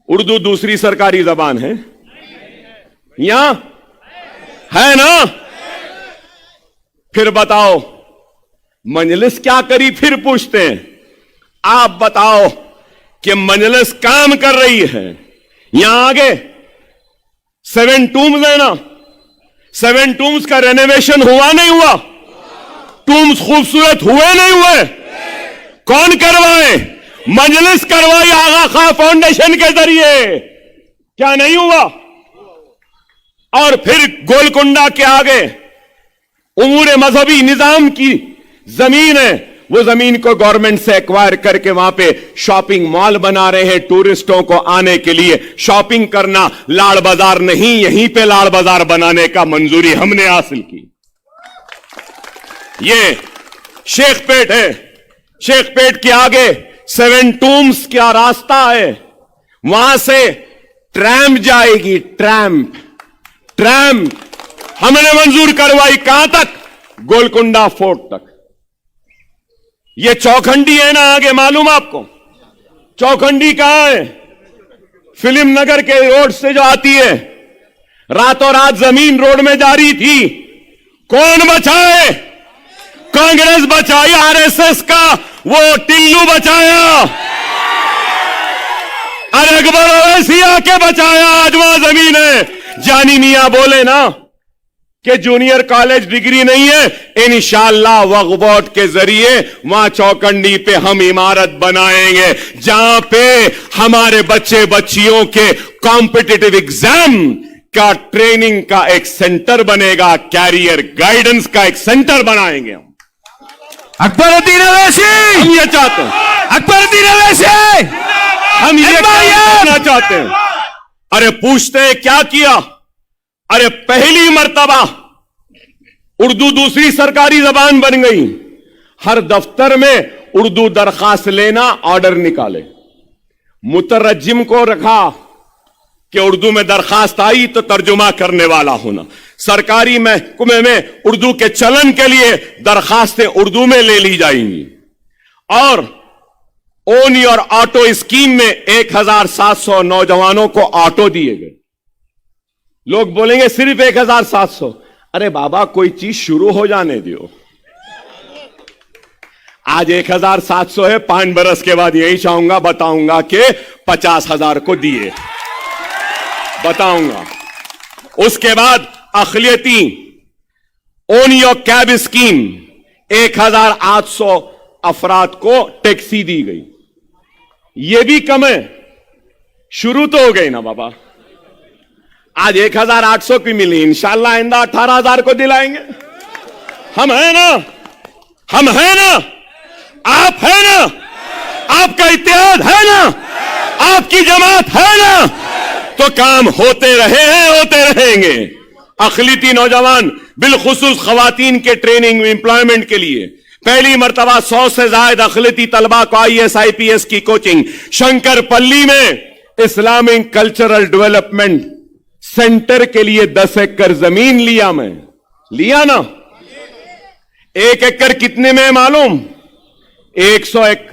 [SPEAKER 1] उर्दू दूसरी सरकारी जबान है, यहां है ना? फिर बताओ मजलिस क्या करी, फिर पूछते हैं। आप बताओ कि मजलिस काम कर रही है। यहां आगे 7 टूम्स है ना? 7 टूम्स का रेनोवेशन हुआ नहीं हुआ? टूम्स खूबसूरत हुए नहीं हुए? कौन करवाए? मजलिस करवाई आगा खां फाउंडेशन के जरिए। क्या नहीं हुआ? और फिर गोलकुंडा के आगे उमूर मजहबी निजाम की जमीन है, वो जमीन को गवर्नमेंट से एक्वायर करके वहां पे शॉपिंग मॉल बना रहे हैं टूरिस्टों को आने के लिए। शॉपिंग करना, लाड़ बाजार नहीं, यहीं पे लाड़ बाजार बनाने का मंजूरी हमने हासिल की। ये शेखपेट है। शेखपेट के आगे 7 टूम्स का रास्ता है, वहां से ट्रैम जाएगी। ट्रैम हमने मंजूर करवाई। कहां तक? गोलकुंडा फोर्ट तक। ये चौखंडी है ना आगे, मालूम आपको? चौखंडी कहां है? फिल्म नगर के रोड से जो आती है, रातों रात जमीन रोड में जारी थी। कौन बचाए? कांग्रेस बचाई, आरएसएस का वो टिल्लू बचाया। अरे अकबर ओवैसी आके बचाया। आज वहां जमीन है। जानी मियां बोले ना कि जूनियर कॉलेज डिग्री नहीं है, इंशाअल्लाह वक्फ बोर्ड के जरिए वहां चौकंडी पे हम इमारत बनाएंगे, जहां पे हमारे बच्चे बच्चियों के कॉम्पिटिटिव एग्जाम का ट्रेनिंग का एक सेंटर बनेगा। कैरियर गाइडेंस का एक सेंटर बनाएंगे हम।
[SPEAKER 2] अकबरुद्दीन अवैसी,
[SPEAKER 1] हम ये चाहते हैं।
[SPEAKER 2] अकबरुद्दीन अवैसी,
[SPEAKER 1] हम ये करना चाहते हैं। अरे पूछते हैं क्या किया? अरे पहली मर्तबा उर्दू दूसरी सरकारी जबान बन गई। हर दफ्तर में उर्दू दरखास्त लेना, ऑर्डर निकाले। मुतरज्जिम को रखा कि उर्दू में दरखास्त आई तो तर्जुमा करने वाला होना। सरकारी महकमे में उर्दू के चलन के लिए दरखास्तें उर्दू में ले ली जाएंगी। और ओन योर ऑटो स्कीम में 1,700 नौजवानों को ऑटो दिए गए। लोग बोलेंगे सिर्फ 1,700। अरे बाबा, कोई चीज शुरू हो जाने दो। आज 1,700 है, 5 बरस के बाद यही चाहूंगा, बताऊंगा कि 50,000 को दिए, बताऊंगा। उसके बाद अखिलियती ओन योर कैब स्कीम 1,800 अफराद को टैक्सी दी गई। ये भी कम है, शुरू तो हो गई ना बाबा। आज 1,800 की मिली, इंशाअल्लाह आइंदा 18,000 को दिलाएंगे। हम है ना, हम है ना, आप है ना, आपका इत्तेहाद है ना, आपकी जमात है ना, तो काम होते रहे हैं, होते रहेंगे। अखिलियती नौजवान, बिलखुसूस खवातीन के ट्रेनिंग एम्प्लॉयमेंट के लिए पहली मर्तबा 100 से ज्यादा अखिलियती तलबा को IAS IPS की कोचिंग। शंकरपल्ली में इस्लामिक कल्चरल डेवलपमेंट सेंटर के लिए 10 एकड़ जमीन लिया। मैं लिया ना। 1 एकड़ कितने में है मालूम? 101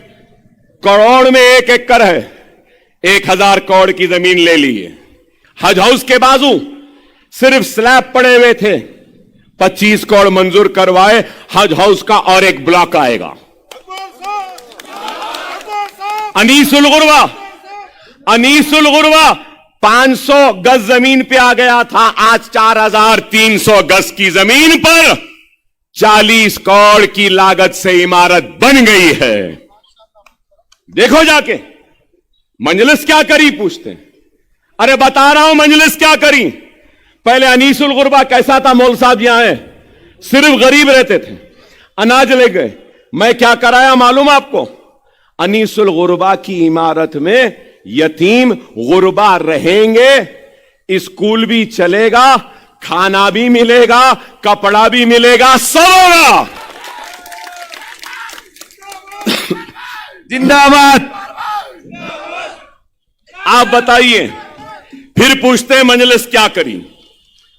[SPEAKER 1] करोड़ में 1 एकड़ है। 1,000 करोड़ की जमीन ले ली है। हज हाउस के बाजू सिर्फ स्लैब पड़े हुए थे, 25 करोड़ मंजूर करवाए। हज हाउस का और एक ब्लॉक आएगा। अनीसुल गुरवा 500 गज जमीन पे आ गया था, आज 4300 गज की जमीन पर 40 करोड़ की लागत से इमारत बन गई है। देखो जाके मजलिस क्या करी, पूछते हैं। अरे बता रहा हूं मजलिस क्या करी। पहले अनीसुल गुरबा कैसा था, मौल साहब यहां है, सिर्फ गरीब रहते थे, अनाज ले गए। मैं क्या कराया मालूम आपको, अनीसुल गुरबा की इमारत में यतीम गुरबा रहेंगे, स्कूल भी चलेगा, खाना भी मिलेगा, कपड़ा भी मिलेगा, सब होगा।
[SPEAKER 2] जिंदाबाद।
[SPEAKER 1] आप बताइए। फिर पूछते हैं मजलिस क्या करी,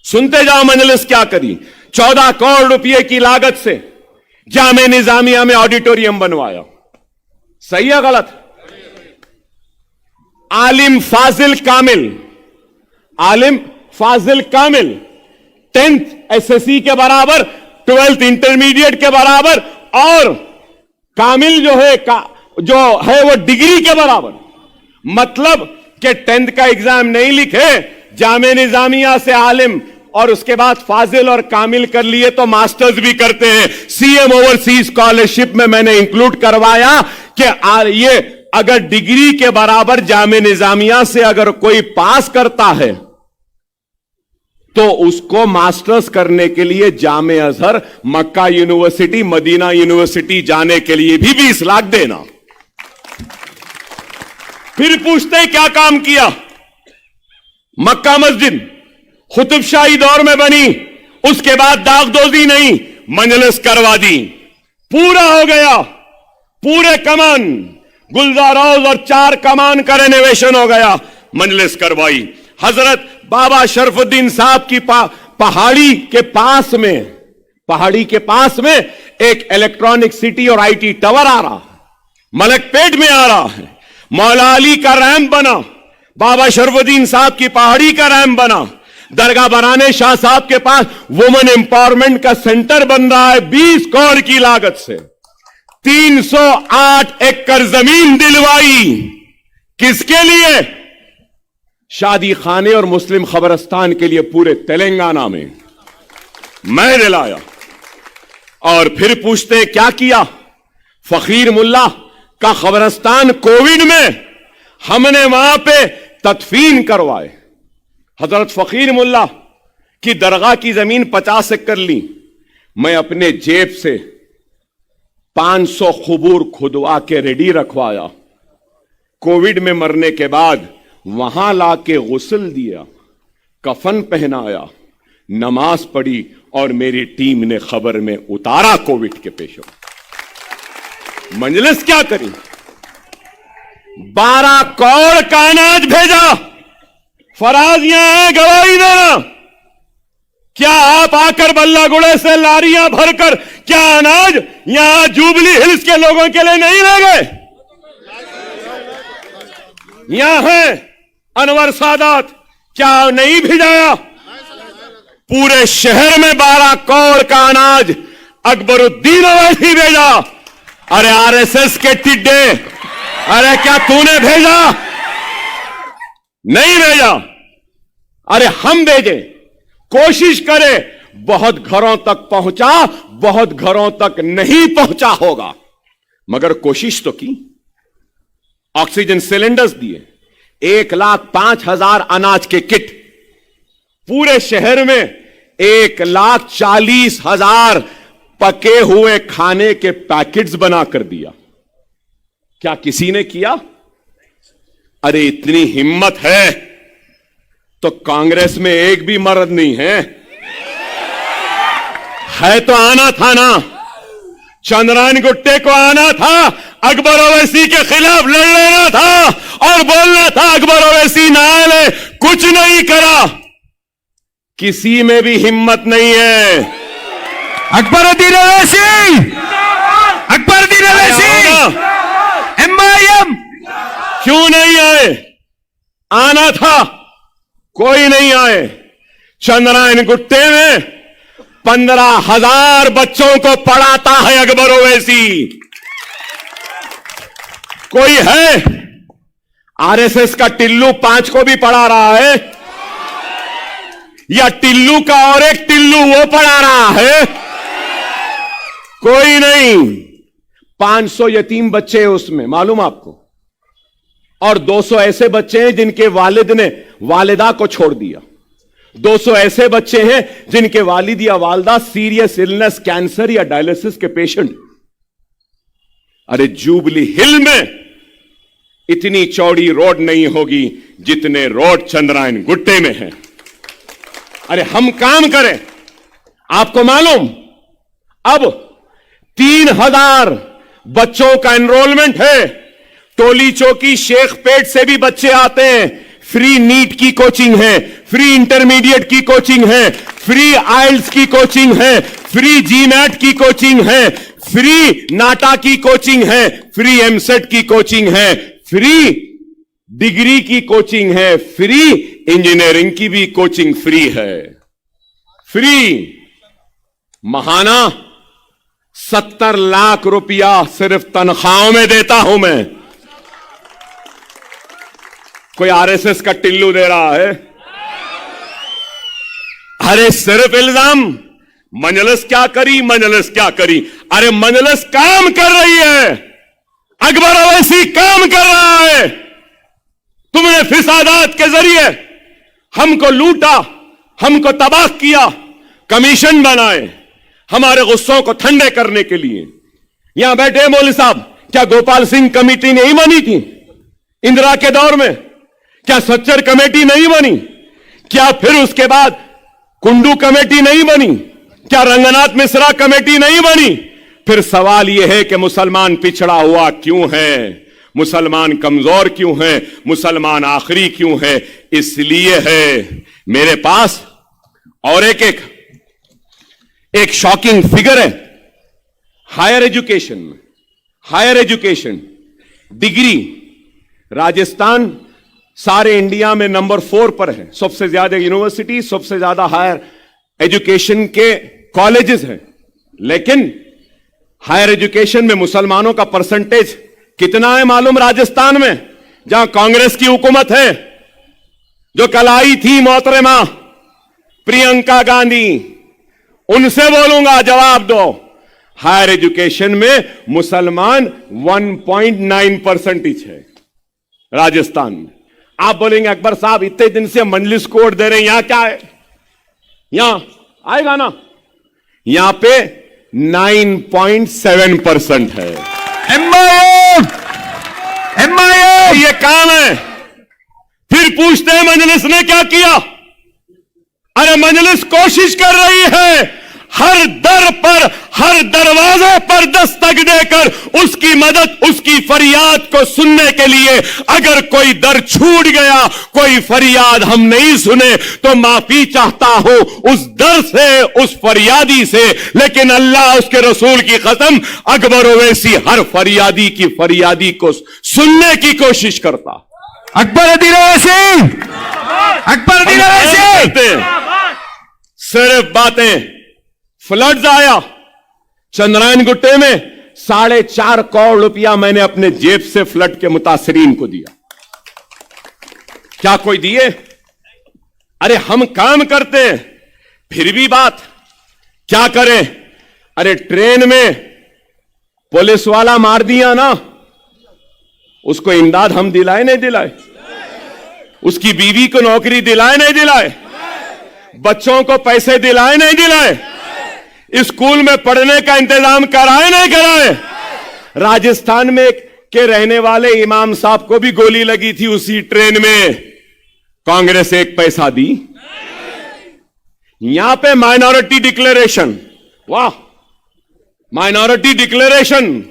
[SPEAKER 1] सुनते जाओ मजलिस क्या करी। 14 करोड़ रुपए की लागत से जामे निजामिया में ऑडिटोरियम बनवाया। सही है गलत? आलिम फाजिल कामिल 10th एसएससी के बराबर, 12th इंटरमीडिएट के बराबर, और कामिल जो है वो डिग्री के बराबर। मतलब कि 10th का एग्जाम नहीं लिखे, जामे निजामिया से आलिम और उसके बाद फाजिल और कामिल कर लिए तो मास्टर्स भी करते हैं। सीएम ओवरसीज स्कॉलरशिप में मैंने इंक्लूड करवाया कि ये अगर डिग्री के बराबर जामे निजामिया से अगर कोई पास करता है तो उसको मास्टर्स करने के लिए जामे अजहर, मक्का यूनिवर्सिटी, मदीना यूनिवर्सिटी जाने के लिए भी 20 लाख देना। फिर पूछते हैं क्या काम किया। मक्का मस्जिद खुतुबशाही दौर में बनी, उसके बाद दागदोजी नहीं, मजलिस करवा दी, पूरा हो गया। पूरे कमान गुलजार हाउस और 4 कमान का रेनोवेशन हो गया, मजलिस करवाई। हजरत बाबा शरफुद्दीन साहब की पहाड़ी के पास में एक इलेक्ट्रॉनिक सिटी और आईटी टावर आ रहा है, मलकपेट में आ रहा है। मौला अली का रैंप बना, बाबा शरफुद्दीन साहब की पहाड़ी का रैंप बना। दरगाह बनाने शाह साहब के पास वुमेन एम्पावरमेंट का सेंटर बन रहा है 20 करोड़ की लागत से। 308 एकड़ जमीन दिलवाई, किसके लिए? शादी खाने और मुस्लिम खबरस्तान के लिए पूरे तेलंगाना में मैं दिलाया। और फिर पूछते क्या किया। फकीर मुल्ला का खबरस्तान कोविड में हमने वहां पे तदफीन करवाए। हजरत फकीर मुल्ला की दरगाह की जमीन 50 एकड़ ली, मैं अपने जेब से 500 खुबूर खुदवा के रेडी रखवाया। कोविड में मरने के बाद वहां लाके गुस्ल दिया, कफन पहनाया, नमाज पढ़ी और मेरी टीम ने खबर में उतारा कोविड के पेशों। मजलिस क्या करी, 12 करोड़ का अनाज भेजा। फराज यहां है, गवाही देना। क्या आप आकर बल्लागुड़े से लारियां भरकर क्या अनाज यहां जुबली हिल्स के लोगों के लिए नहीं ले गए? यहां है अनवर सादात, क्या नहीं भिजाया? पूरे शहर में 12 करोड़ का अनाज अकबरुद्दीन अवैसी भेजा। अरे आरएसएस के टिड्डे, अरे क्या तूने भेजा? नहीं भेजा। अरे हम भेजे, कोशिश करे, बहुत घरों तक पहुंचा, बहुत घरों तक नहीं पहुंचा होगा, मगर कोशिश तो की। ऑक्सीजन सिलेंडर्स दिए, 1,05,000 अनाज के किट, पूरे शहर में 1,40,000 पके हुए खाने के पैकेट्स बना कर दिया। क्या किसी ने किया? अरे इतनी हिम्मत है तो कांग्रेस में एक भी मर्द नहीं है तो आना था ना, चंद्रायन गुट्टे को आना था, अकबर ओवैसी के खिलाफ लड़ लेना था और बोलना था अकबर ओवैसी ना आए, कुछ नहीं करा। किसी में भी हिम्मत नहीं है।
[SPEAKER 2] अकबरुद्दीन अवैसी, अकबरुद्दीन अवैसी, MIM।
[SPEAKER 1] क्यों नहीं आए? आना था, कोई नहीं आए। चंद्रायन गुट्टे में 15,000 बच्चों को पढ़ाता है अकबर ओवैसी। कोई है आरएसएस का टिल्लू 5 को भी पढ़ा रहा है, या टिल्लू का और एक टिल्लू वो पढ़ा रहा है? कोई नहीं। 500 यतीम बच्चे हैं उसमें, मालूम आपको, और 200 ऐसे बच्चे हैं जिनके वालिद ने वालिदा को छोड़ दिया। 200 ऐसे बच्चे हैं जिनके वालिद या वालदा सीरियस इलनेस, कैंसर या डायलिसिस के पेशेंट। अरे जुबली हिल में इतनी चौड़ी रोड नहीं होगी जितने रोड चंद्रायन गुट्टे में है। अरे हम काम करें। आपको मालूम अब 3000 बच्चों का एनरोलमेंट है। टोली चौकी शेख पेट से भी बच्चे आते हैं। फ्री नीट की कोचिंग है, फ्री इंटरमीडिएट की कोचिंग है, फ्री आइल्स की कोचिंग है, फ्री जीमैट की कोचिंग है, फ्री नाटा की कोचिंग है, फ्री एमसेट की कोचिंग है, फ्री डिग्री की कोचिंग है, फ्री इंजीनियरिंग की भी कोचिंग फ्री है। फ्री। महाना 70 लाख रुपया सिर्फ तनख्वाहों में देता हूं मैं। कोई आरएसएस का टिल्लू दे रहा है? अरे सिर्फ इल्जाम। मजलिस क्या करी, मजलिस क्या करी? अरे मजलिस काम कर रही है। अकबर अवैसी काम कर रहा है। तुमने फिसादात के जरिए हमको लूटा, हमको तबाह किया, कमीशन बनाए हमारे गुस्सों को ठंडे करने के लिए। यहां बैठे मौलवी साहब, क्या गोपाल सिंह कमेटी नहीं बनी थी इंदिरा के दौर में? क्या सच्चर कमेटी नहीं बनी? क्या फिर उसके बाद कुंडू कमेटी नहीं बनी? क्या रंगनाथ मिश्रा कमेटी नहीं बनी? फिर सवाल यह है कि मुसलमान पिछड़ा हुआ क्यों है, मुसलमान कमजोर क्यों है, मुसलमान आखिरी क्यों है? इसलिए है। मेरे पास और एक शॉकिंग फिगर है। हायर एजुकेशन डिग्री राजस्थान सारे इंडिया में नंबर 4 पर है। सबसे ज्यादा यूनिवर्सिटी, सबसे ज्यादा हायर एजुकेशन के कॉलेजेस हैं। लेकिन हायर एजुकेशन में मुसलमानों का परसेंटेज कितना है मालूम? राजस्थान में, जहां कांग्रेस की हुकूमत है, जो कल आई थी मोहतरमा प्रियंका गांधी, उनसे बोलूंगा जवाब दो। हायर एजुकेशन में मुसलमान 1.9% है राजस्थान में। आप बोलेंगे अकबर साहब इतने दिन से मजलिस कोड दे रहे हैं, यहां क्या है? यहां आएगा ना, यहां पे 9.7% है।
[SPEAKER 2] MIM
[SPEAKER 1] ये काम है। फिर पूछते हैं मजलिस ने क्या किया? अरे मजलिस कोशिश कर रही है हर दर पर, हर दरवाजे पर दस्तक देकर उसकी मदद, उसकी फरियाद को सुनने के लिए। अगर कोई दर छूट गया, कोई फरियाद हम नहीं सुने, तो माफी चाहता हूं उस दर से, उस फरियादी से। लेकिन अल्लाह, उसके रसूल की कसम, अकबर ओवैसी हर फरियादी की फरियादी को सुनने की कोशिश करता।
[SPEAKER 2] अकबर दिलावैसी, अकबर दिलावैसी।
[SPEAKER 1] सिर्फ बातें। फ्लड्स आया चंद्रायन गुट्टे में, 4.5 करोड़ रुपया मैंने अपने जेब से फ्लड के मुतासरीन को दिया। क्या कोई दिए? अरे हम काम करते हैं, फिर भी बात क्या करें? अरे ट्रेन में पुलिस वाला मार दिया ना, उसको इमदाद हम दिलाए नहीं दिलाए? उसकी बीवी को नौकरी दिलाए नहीं दिलाए? बच्चों को पैसे दिलाए नहीं दिलाए? स्कूल में पढ़ने का इंतजाम कराए नहीं कराए? राजस्थान में के रहने वाले इमाम साहब को भी गोली लगी थी उसी ट्रेन में, कांग्रेस 1 पैसा दी? यहां पे माइनॉरिटी डिक्लेरेशन, वाह, माइनॉरिटी डिक्लेरेशन।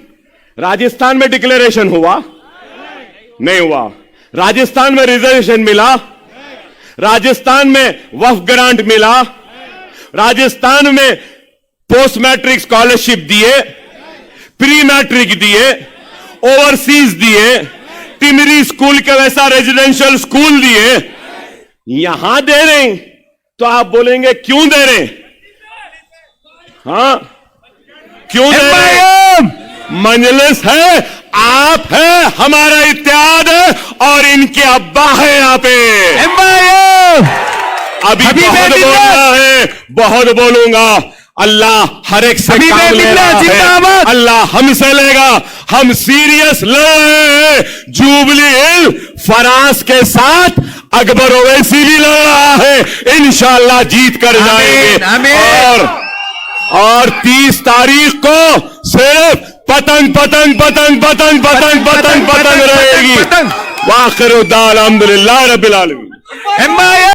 [SPEAKER 1] राजस्थान में डिक्लेरेशन हुआ नहीं हुआ? राजस्थान में रिजर्वेशन मिला? राजस्थान में वक्फ ग्रांट मिला? राजस्थान में पोस्ट मैट्रिक स्कॉलरशिप दिए, प्री मैट्रिक दिए, ओवरसीज दिए, टिमरी स्कूल के वैसा रेजिडेंशियल स्कूल दिए? यहां दे रहे हैं तो आप बोलेंगे क्यों दे रहे हैं? हाँ, क्यों दे रहे हैं? मजलिस है,
[SPEAKER 3] आप है हमारा इत्याद और इनके अब्बा है यहाँ पे।
[SPEAKER 2] MIM
[SPEAKER 3] अभी
[SPEAKER 2] हबीब
[SPEAKER 3] बहुत
[SPEAKER 2] बिल्ला।
[SPEAKER 3] बोलना है, बहुत बोलूंगा। अल्लाह हर एक से
[SPEAKER 2] हबीब
[SPEAKER 3] काम ले
[SPEAKER 2] बिल्ला
[SPEAKER 3] रहा है,
[SPEAKER 2] जिंदाबाद।
[SPEAKER 3] अल्लाह हमसे लेगा। हम सीरियस लड़ रहे हैं। जुबली हिल फराज के साथ अकबर ओवैसी भी लड़ रहा है। इंशाअल्लाह जीत कर जाएंगे।
[SPEAKER 2] आमीन।
[SPEAKER 3] और 30 तारीख को सिर्फ पतंग पतंग पतंग पतंग पतंग पतंग पतंग रहेगी।
[SPEAKER 2] पतंग।
[SPEAKER 3] वाखिर दाल अल्हम्दुलिल्लाह रब्बिल आलमीन।
[SPEAKER 2] MIM